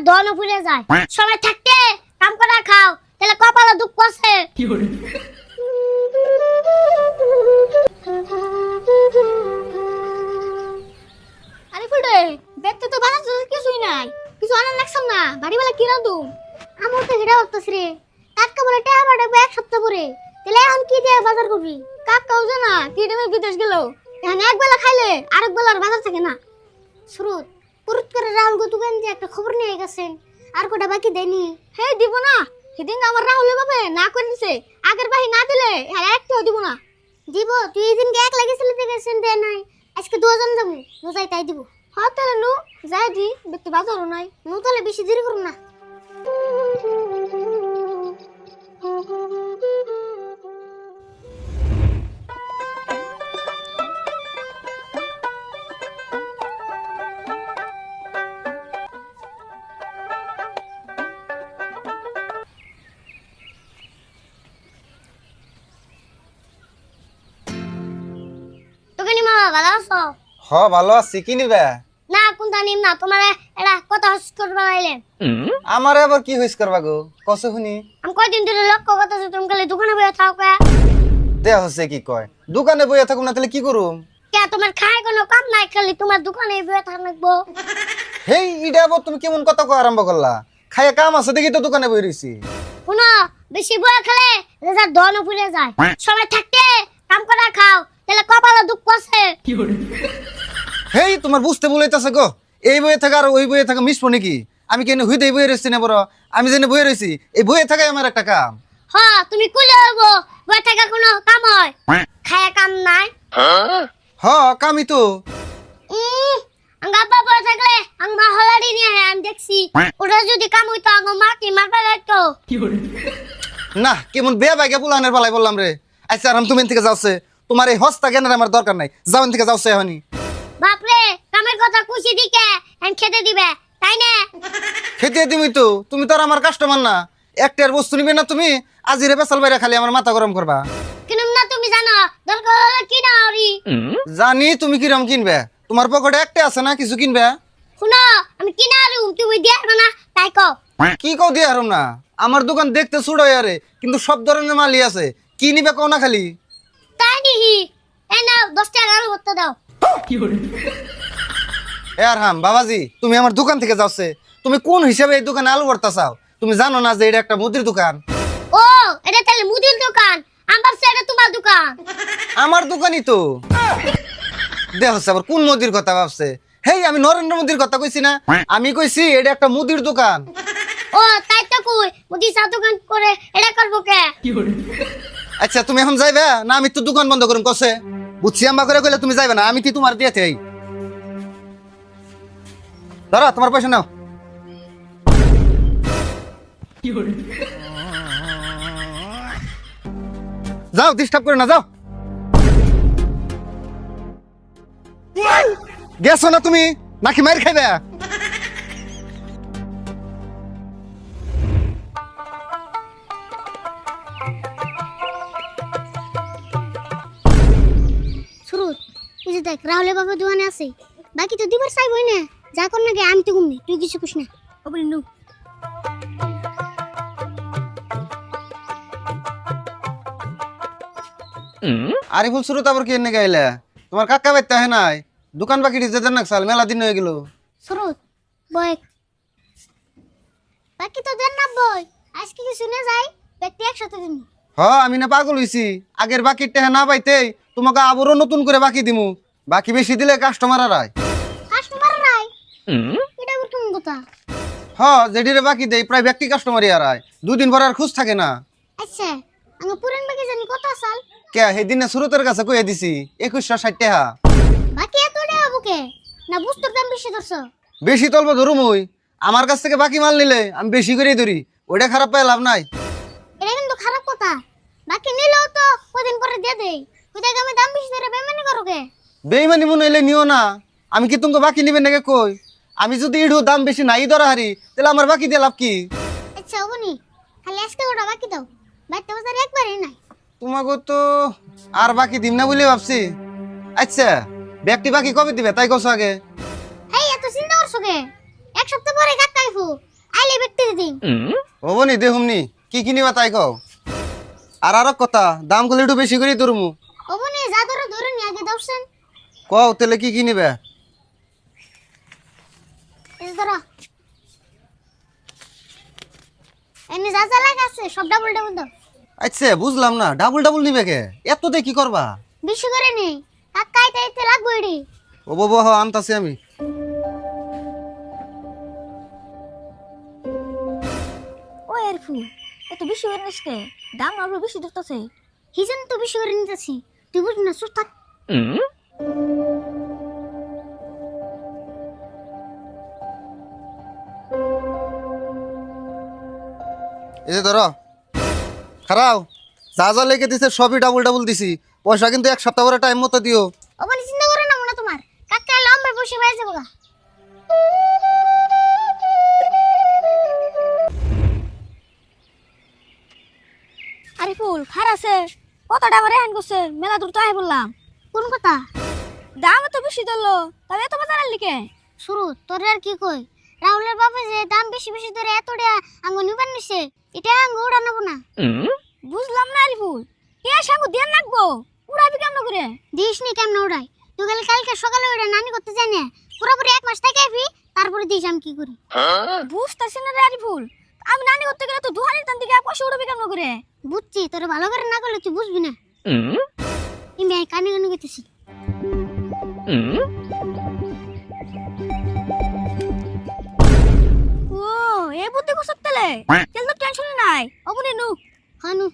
দন ফুলে যায়। সবাই থাকতে কাম করা খাও, তাহলে কপালে দুঃখ আছে। আরে ফুলে দেখতে তো ভালো কিছুই নাই, কিছু আনার লাগছাম না, বাড়িওয়ালা কি রাঁধু? আমার তো হিড়া হচ্ছে রে, কাকা বলে টেহা বাড়াবো এক সপ্তাহ পরে, তাহলে এখন কি দিয়ে বাজার করবি? কাকাও জানা কি টাইমে বিদেশ গেল, এখন এক বেলা খাইলে আরেক বেলার বাজার থাকে না। স্রোত পুরুত করে রাহুল গতুকান দিয়ে একটা খবর নিয়ে গেছেন, আর কোটা বাকি দেয়নি। হে দিব না, সেদিন আমার রাহুলের বাবা না করে দিছে, আগের বাহি না দিলে হ্যাঁ একটাও দিব না। দিব, তুই এই দিনকে এক লাগিয়েছিলি দেখেছেন দেয় নাই, আজকে 2 জন যাবো, নু যাই তাই দিব। হ্যাঁ তাহলে নু যাই দি, দেখতে বাজারও নাই, নু তাহলে বেশি দেরি করুন না। তোকে নি মামা ভালো আছো? হ ভালো আছি, কি নিবে? না কোনটা নিম না, তোমার এটা কথা হস করবা আইলে। আমারে আবার কি হইস করবা গো, কসে শুনি? আমি কয়দিন ধরে লক্ষ্য করতেছি তুমি খালি দোকানে বসে থাকো কে। দে হচ্ছে কি কয়, দোকানে বইয়া থাকুম না তাহলে কি করুম? কে তোমার খায় কোনো কাম নাই, খালি তোমার দোকানে বসে থাকবো। হেই ইডা আবার তুমি কেমন কথা কয় আরম্ভ করলা? খাইয়া কাম আছে দেখি তো দোকানে বই রইছি। শুনো, বেশি বয়া খেলে রেজার দন ফুলে যায়। সবাই থাকতে কাম করা খাও, তাহলে কপালে দুঃখ আছে। হেই তোমার বুঝতে বলাইতাছে গো, এই বইয়ে থাকা আর ওই বইয়ে থাকা মিশবো নাকি? আমি কেন হুইতে এই বইয়ে রইছি না বড়, আমি যেন বইয়ে রইছি এই বইয়ে থাকাই আমার একটা কাম। হ্যাঁ তুমি কুলে হইবো, বয়া থাকা কোনো কাম হয়? খায়া কাম নাই। হ কামই তো। আঙ্গা বাবা থাকলে আঙ্গা হলাড়ি নিয়ে আমি দেখছি, ওটা যদি কাম হইতো আঙ্গা মা কি মারবা যাইতো। না কেমন বেয়া বাইকে পুলানের পালাই বললাম রে। আচ্ছা আরাম তুমি থেকে যাচ্ছে, তোমার এই হস্তা জ্ঞানের আমার দরকার নাই, যাও থেকে যাচ্ছে এখনই। বাপরে কামের কথা খুশি দিকে এন খেতে দিবে তাই না? খেতে দিবি তো, তুমি তো আর আমার কাস্টমার না। একটার বস্তু নিবে না তুমি, আজিরে বেসাল বাইরে খালি আমার মাথা গরম করবা। কিনুম না তুমি জানো, দরকার হলে কিনা ওরি। জানি তুমি কিরম কিনবে, তোমার পকেটে একটা আছে না কিছু কিনবে। শুনো আমি কিনা আরু, তুমি দিয়ে আসবে না তাই কও। কি কও দিয়ে হারম না, আমার দোকান দেখতে ছোট আরে, কিন্তু সব ধরনের মালই আছে, কি নিবে কও না খালি। তাই নিহি এ নাও 10 টাকা আরো ভর্তা দাও। এ আর হাম বাবাজি, তুমি আমার দোকান থেকে যাচ্ছে, তুমি কোন হিসাবে এই দোকানে আলু ভর্তা চাও? তুমি জানো না যে এটা একটা মুদির দোকান? ও এটা তাহলে মুদির দোকান, আমার এটা তোমার দোকান। আমার দোকানই তো। দেখ আবার কোন মুদির কথা ভাবছে। হেই আমি নরেন্দ্র মোদির কথা কইছি না, আমি কইছি এটা একটা মুদির দোকান। ও তাই তো কই, মুদি চা দোকান করে এটা করবো কে? আচ্ছা তুমি এখন যাইবে না আমি তো দোকান বন্ধ করুম কসে? বুঝছি আম্বা করে কইলে তুমি যাইবে না, আমি কি তোমার দিয়েতে এই ধরো তোমার পয়সা নাও। যাও ডিস্টার্ব করে না, যাও। গেছো না তুমি নাকি মার খাইবে? সুরত এই যে দেখ রাহুলের বাবা দোকানে আছে, বাকি তো দিবার চাইবই না, যা কর না গে আমি তো ঘুমনি, তুই কিছু কুছ না। ও বলি নু আরিফুল শুরু তারপর কি এনে গাইলে? তোমার কাকা বাইতে হয় নাই, দোকান বাকি যেতে না সাল মেলা দিন হয়ে গেল। সুরত বয় বাকি তো দেন না বই, আজকে কি শুনে যাই ব্যক্তি একসাথে দিন। হ আমি না পাগল হইছি, আগের বাকির টেহা না পাইতেই তোমাকে আবারও নতুন করে বাকি দিমু, বাকি বেশি দিলে কাস্টমার আরায়। কাস্টমার নাই এটা কোন কথা? হ যেডিরে বাকি দেই প্রায় ব্যক্তি কাস্টমারই আরায়, 2 দিন পর আর খুঁজ থাকে না। আচ্ছা আমি পুরান বাকি জানি কত সাল? কে সেদিনে সুরতের কাছে কইয়া দিছি 2160 টাকা। বাকি এত টাকা বুকে না, বুঝতে দাম বেশি ধরছো? বেশি তলব ধরুম ওই, আমার কাছ থেকে বাকি মাল নিলে আমি বেশি করেই ধরি, ওইটা খারাপ পাই লাভ নাই। এটা কিন্তু খারাপ কথা, বাকি নিলেও তো কদিন পরে দিয়ে দেই, কোথায় আমি দাম বেশি ধরে বেমানি করো কে? বেইমানি মনে হইলে নিও না, আমি কি তোমাকে বাকি নিবেন নাকি কই? আমি যদি ইডু দাম বেশি নাই ধরা হারি তাহলে আমার বাকি দিয়ে লাভ কি? আচ্ছা ওবনি খালি আজকে ওটা বাকি দাও, বাইতে বাজার একবারই নাই। তোমাকে তো আর বাকি দিম না বলে ভাবছি। আচ্ছা ব্যক্তি বাকি কবে দিবে তাই কছো আগে? এই এত চিন্তা করছো কে? এক সপ্তাহ পরে কাকাইফু আইলে ব্যক্তি দিন হবনি দেহুমনি কি কিনিবা তাই কও আর কথা দাম গুলো একটু বেশি করে ধরমু ওবনে যা ধরে নি আগে দর্শন কও তাহলে কি কিনিবে এই ধরো এনে যা যা লাগাছে সব ডাবল ডাবল দাও আচ্ছা বুঝলাম না ডাবল ডাবল নিবে কে এত দিয়ে কি করবা বেশি করে নেই কাকাই তাইতে লাগবে এডি ও বাবা হ আনতাছি আমি ও এরফু এত বেশি করে নিসকে দাম আরো বেশি ধরতেছে হিজন তো বেশি করে নিতেছি তুই বুঝ না চুপ থাক এই যে ধরো খারাও যা যা লেগে দিছে সবই ডাবল ডাবল দিছি পয়সা কিন্তু এক সপ্তাহ করে টাইম মতো দিও ওখানে চিন্তা করে না মনে তোমার কাকা লম্বা বসে বাইরে যাবো গা আরে ফুল খার আছে কতটা করে হ্যান করছে মেলা দূর তো আই বললাম কোন কথা দাম তো বেশি ধরলো তবে এত বাজার লিখে শুরু তোর আর কি কই রাহুলের বাপে যে দাম বেশি বেশি ধরে এতটা আঙ্গু নিবার নিছে এটা আঙ্গু উড়া নেবো না বুঝলাম না আরে ফুল কে সাঙ্গু দিয়ে রাখবো উড়াবি কেমন করে দিস নি কেমন উড়াই তুই গেলে কালকে সকালে ওটা নানি করতে জানে পুরোপুরি 1 মাস থেকে আইবি তারপরে দিস আমি কি করি বুঝতাছি না রে আরে ফুল আমি নানি করতে গেলে তো দুহানির টান দিকে পয়সা উড়াবি কেমন করে বুঝছি তোর ভালো করে না করলে তুই বুঝবি না আমি কানে কানে কইতেছি ও এ বুদ্ধি কসব তেলে তেল তো টেনশন নাই অবনে নু হানু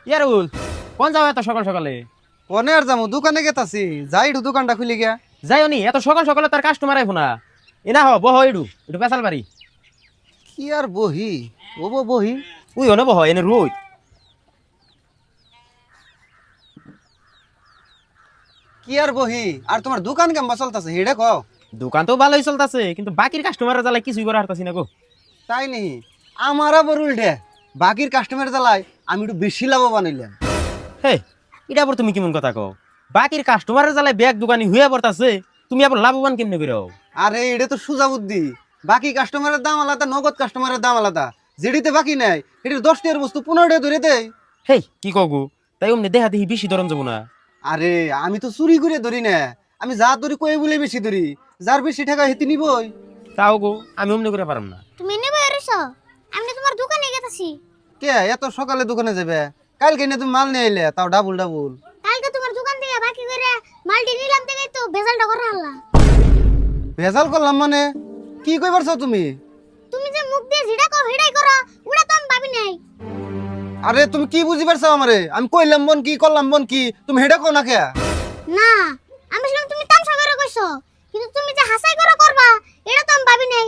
ইয়ারুল কোন যাও এত সকাল সকালে কোনে আর যামু দোকানে গেতাছি যাই একটু দোকানটা খুলে গিয়া যাইও নি এত সকাল সকালে তার কাস্টমার আইবো না এনা হ বহ একটু পেশাল বাড়ি কি আর বহি ও বহি উই হনে বহ এনে রুই কি আর বহি আর তোমার দোকান কেমন চলতেছে হেডে কও দোকান তো ভালোই চলতেছে কিন্তু বাকির কাস্টমারের জ্বালায় কিছুই করা হারতাছি না গো তাই নি আমার আবার উল্টে বাকির কাস্টমার জ্বালায় আমি একটু বেশি লাভবান হইলাম হে এটা আবার তুমি কেমন কথা কও বাকির কাস্টমারের জ্বালায় ব্যাগ দোকানি হইয়া পড়তাছে তুমি আবার লাভবান কেমনে করে আরে এটা তো সোজা বুদ্ধি বাকি কাস্টমারের দাম আলাদা নগদ কাস্টমারের দাম আলাদা যেটিতে বাকি নাই এটির 10 টাকার বস্তু 15 টাকা ধরে দেয় হে কি কও গো তাই অমনি দেহা দেখি বেশি ধরন যাবো না আরে আমি তো চুরি করে ধরি না আমি যা ধরি কই বলে বেশি ধরি যার বেশি টাকা হেতি নিবই তাও গো আমি অমনি করে পারম না তুমি নেবে এরছো আমি তোমার দোকানে গেতাছি কে এত সকালে দোকানে যাবে কালকে না তুমি মাল নিয়ে আইলে তাও ডাবল ডাবল কালকে তোমার দোকান থেকে বাকি করে মালটি নিলাম থেকে তো ভেজালটা করে আনলা ভেজাল করলাম মানে কি কই পারছো তুমি তুমি যে মুখ দিয়ে জিডা কও হেডাই করো ওটা তো আমি ভাবি নাই আরে তুমি কি বুঝি পারছো আমারে আমি কইলাম বন কি করলাম বন কি তুমি হেডা কো না কে না আমি শুনলাম তুমি তামসা করে কইছো কিন্তু তুমি যে হাসাই করে করবা এটা তো আমি ভাবি নাই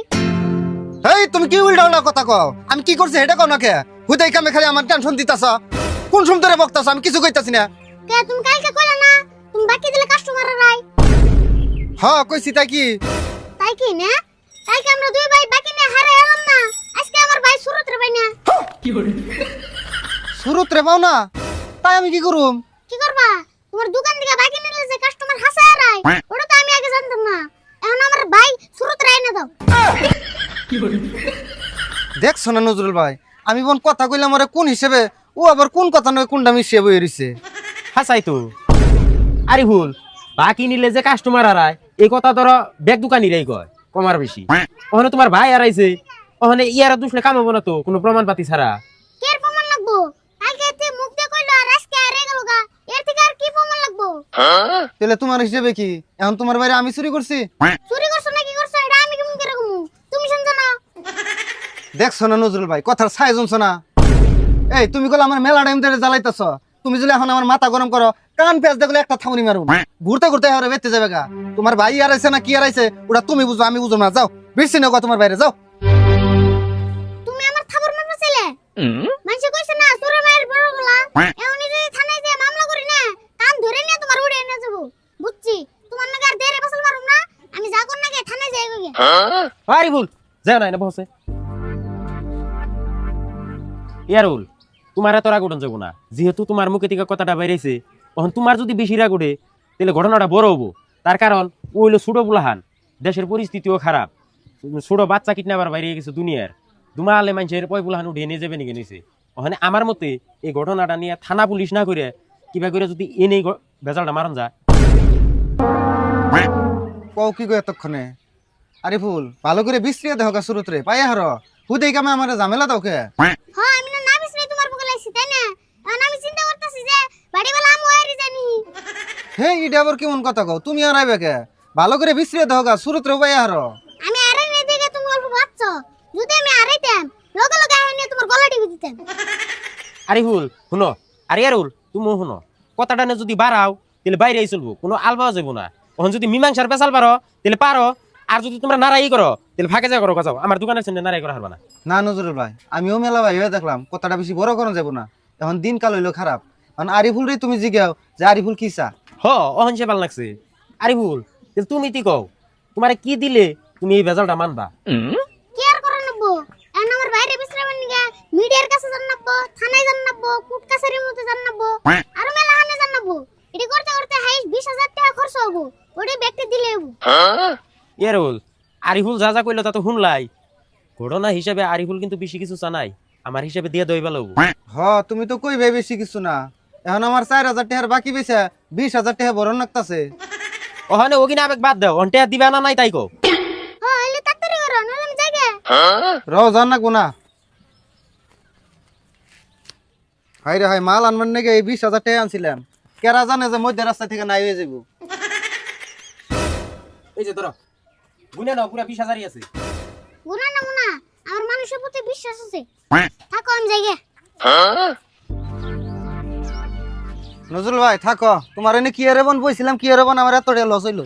এই তুমি কি উল্টা উল্টা কথা কও আমি কি করছি হেডা কো না কে হুদাই কামে খালি আমার টেনশন দিতাছ কোন সুন্দরে বকতাছ আমি কিছু কইতাছি না কে তুমি কালকে কইলা না তুমি বাকি দিলে কাস্টমার রাই হ্যাঁ কইছি তাই কি তাই কি না কালকে আমরা দুই ভাই বাকি নিয়ে হারে এলাম না আজকে আমার ভাই সুরত রে ভাই না শুরুত রে পাও না তাই আমি কি করুম কি করবা তোমার দোকান থেকে বাকি নিলে যে কাস্টমার হাসায় রাই ওটা তো আমি আগে জানতাম না এখন আমার ভাই সুরত রাই না দাও দেখছো না নজরুল ভাই আমি বোন কথা কইলাম আরে কোন হিসেবে ও আবার কোন কথা নয় কোনটা মিশিয়ে বই রইছে হাসাই তো আরে ভুল বাকি নিলে যে কাস্টমার আরায় এই কথা ধরো ব্যাগ দোকানিরাই কয় কমার বেশি ওখানে তোমার ভাই আরাইছে ওখানে ইয়ারা দুসলে কাম হবো না তো কোনো প্রমাণ পাতি ছাড়া কের প্রমাণ লাগবো কালকে তে মুখ দিয়ে কইলো আর আজকে আরে গেল গা এর থেকে আর কি প্রমাণ লাগবো তাহলে তোমার হিসেবে কি এখন তোমার বাইরে আমি চুরি করছি চুরি করছো না কি করছো এটা আমি কেমন করে কমু তুমি শুনছো না দেখছো না নজরুল ভাই কথার সাইজ শুনছো না এই তুমি কল আমার মেলা টাইম ধরে জ্বালাইতেছ তুমি যদি এখন আমার মাথা গরম করো কান পেঁচ দেখলে একটা থামুনি মারুন ঘুরতে ঘুরতে হারে বেঁচে যাবে গা তোমার ভাই আর আছে না কি আর আছে ওটা তুমি বুঝো আমি বুঝো না যাও বেশি না তোমার বাইরে যাও তুমি আমার খবর মারবা ছেলে মানুষ কইছে না তোর মায়ের বড় গলা এমনি যদি থানায় যে মামলা করি না কান ধরে নিয়ে তোমার উড়ে এনে যাব বুঝছি তোমার নাকি আর দেরে বসল মারুম না আমি যা কোন নাকি থানায় যাই গিয়ে আরে ভুল যাও না বসে ইয়ারুল তোমার এত রাগ উঠন যাবো না, যেহেতু তোমার মুখে থেকে কথাটা বাইরেছে, তখন তোমার যদি বেশি রাগ উঠে তাহলে ঘটনাটা বড় হবো। তার কারণ ও হইলো ছোট বুলাহান, দেশের পরিস্থিতিও খারাপ, ছোট বাচ্চা কিডন্যাপার বাইরে গেছে দুনিয়ার, দুমালে মানুষের পয় বুলাহান উঠিয়ে নিয়ে যাবে নাকি নিছে। ওখানে আমার মতে এই ঘটনাটা নিয়ে থানা পুলিশ না করে কিবা করে যদি এনেই বেজালটা মারন যায়। কও কি গো এতক্ষণে? আরিফুল ভালো করে বিশ্রিয়ে দেহ গা শুরুতে পাইয়া হার হুদেই কামে আমার ঝামেলা দাও কে? হ্যাঁ আমি না বিছরে তোমার বুকে লাইছি তাই না? এখন আমি চিন্তা করতেছি যে বাড়িওয়ালা আমু আইরি জানি। হে ইডা আবার কেমন কথা কও? তুমি আর আইবে কে? ভালো করে বিশ্রিয়ে দেহ গা শুরুতে পাইয়া হার। আমি আরে নে দেখে তুমি অল্প ভাবছো, যদি আমি আরাইতাম লগে লগে আইনে তোমার গলা টিপে দিতাম। আরিফুল শুনো, আর ইয়ারুল তুমিও শুনো, কথাটা নিয়ে যদি বাড়াও তাহলে বাইরে চলবো, কোনো আলবাও যাবো না। ওখানে যদি মীমাংসার পেশাল পারো তাহলে পারো, আর যদি তোমরা নারাই করো তাহলে ফাঁকে যা করো যাও, আমার দোকানের সামনে নারাই করা হারবা না। না নজরুল ভাই, আমিও মেলা ভাই হয়ে দেখলাম কথাটা বেশি বড় করন যাব না। এখন দিনকাল হইলো খারাপ, এখন আরিফুল রে তুমি জিগাও যে আরিফুল কি চা? হ অহন সে ভাল লাগছে। আরিফুল তুমি কি কও, তোমারে কি দিলে তুমি এই বেজালটা মানবা? কি আর করা নবো? এখন আমার বাইরে বিছরে বানি গা মিডিয়ার কাছে জান নবো, থানায় জান নবো, কোর্ট কাছারির মধ্যে জান নবো, আর মেলা হানে জান নবো। এটি করতে করতে হাই 20,000 টাকা খরচ হবো, ওটি ব্যক্তি দিলে হবো। ইয়ারুল আরিফুল যা যা কইলো তা তো শুনলাই, ঘটনা হিসাবে আরিফুল কিন্তু বেশি কিছু চানাই, আমার হিসাবে দিয়ে দই ভালো। হ তুমি তো কই ভাই বেশি কিছু না, এখন আমার 4,000 টাকার বাকি বেছে 20,000 টাকা বড় নাকতাছে। ওখানে ও কিনা আবেগ বাদ দাও, অন্টে দিবা না নাই তাই কও। হ্যাঁ এলে তাড়াতাড়ি করো নাহলে আমি যাই গে। রও জান না গুনা হাই রে হাই, মাল আনবার নাকি এই 20,000 টাকা আনছিলাম, কেরা জানে যে মধ্যে রাস্তা থেকে নাই হয়ে যাব। এই যে ধরো গুনে নাও, পুরা 20,000ই আছে। গুনা না মুনা, আমার মানুষের প্রতি বিশ্বাস আছে। থাকো আমি যাই গে। নজরুল ভাই থাকো, তোমার এনে কি এরে বন বইছিলাম, কি এরে বন আমার এত লস হইলো।